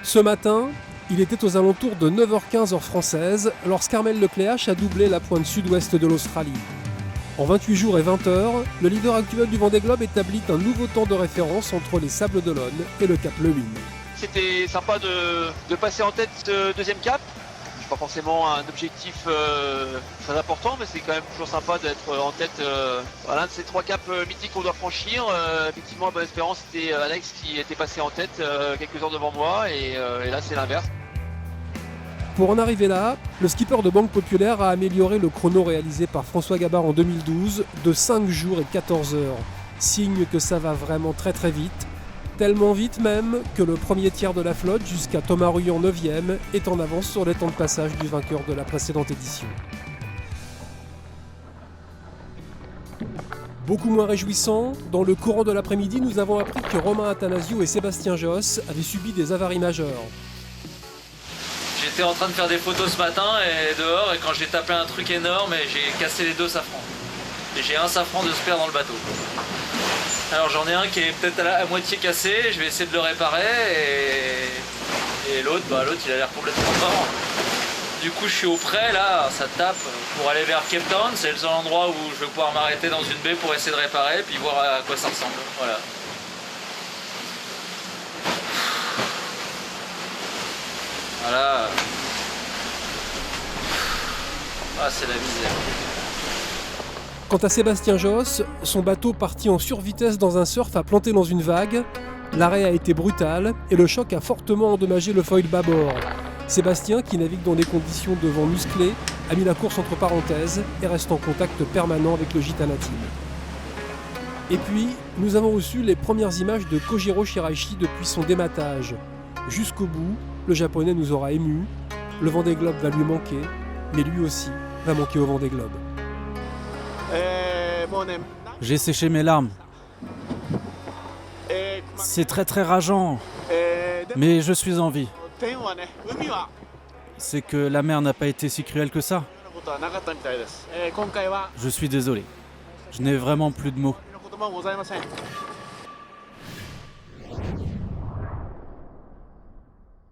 Ce matin, il était aux alentours de 9h15 heure française lorsqu'Armel Lecléache a doublé la pointe sud-ouest de l'Australie. En 28 jours et 20 heures, le leader actuel du Vendée Globe établit un nouveau temps de référence entre les Sables d'Olonne et le Cap Lewin. C'était sympa de passer en tête ce deuxième cap. C'est pas forcément un objectif très important, mais c'est quand même toujours sympa d'être en tête à l'un de ces trois caps mythiques qu'on doit franchir. Effectivement, à Bonne-Espérance, c'était Alex qui était passé en tête quelques heures devant moi, et là c'est l'inverse. Pour en arriver là, le skipper de Banque Populaire a amélioré le chrono réalisé par François Gabard en 2012 de 5 jours et 14 heures. Signe que ça va vraiment très très vite. Tellement vite même que le premier tiers de la flotte, jusqu'à Thomas Ruyant 9e, est en avance sur les temps de passage du vainqueur de la précédente édition. Beaucoup moins réjouissant, dans le courant de l'après-midi, nous avons appris que Romain Athanasiou et Sébastien Josse avaient subi des avaries majeures. J'étais en train de faire des photos ce matin et dehors, et quand j'ai tapé un truc énorme, et j'ai cassé les deux safrans. Et j'ai un safran de spare dans le bateau. Alors j'en ai un qui est peut-être à moitié cassé, je vais essayer de le réparer, et l'autre, il a l'air complètement mort. Du coup je suis au près là, ça tape pour aller vers Cape Town, c'est le seul endroit où je vais pouvoir m'arrêter dans une baie pour essayer de réparer, puis voir à quoi ça ressemble. Voilà. Voilà. Ah, c'est la misère. Quant à Sébastien Josse, son bateau parti en survitesse dans un surf a planté dans une vague. L'arrêt a été brutal et le choc a fortement endommagé le foil bâbord. Sébastien, qui navigue dans des conditions de vent musclées, a mis la course entre parenthèses et reste en contact permanent avec le Gitana Team. Et puis, nous avons reçu les premières images de Kojiro Shiraishi depuis son dématage. Jusqu'au bout, le japonais nous aura émus, le Vendée Globe va lui manquer, mais lui aussi va manquer au Vendée Globe. J'ai séché mes larmes. C'est très très rageant, mais je suis en vie. C'est que la mer n'a pas été si cruelle que ça. Je suis désolé. Je n'ai vraiment plus de mots.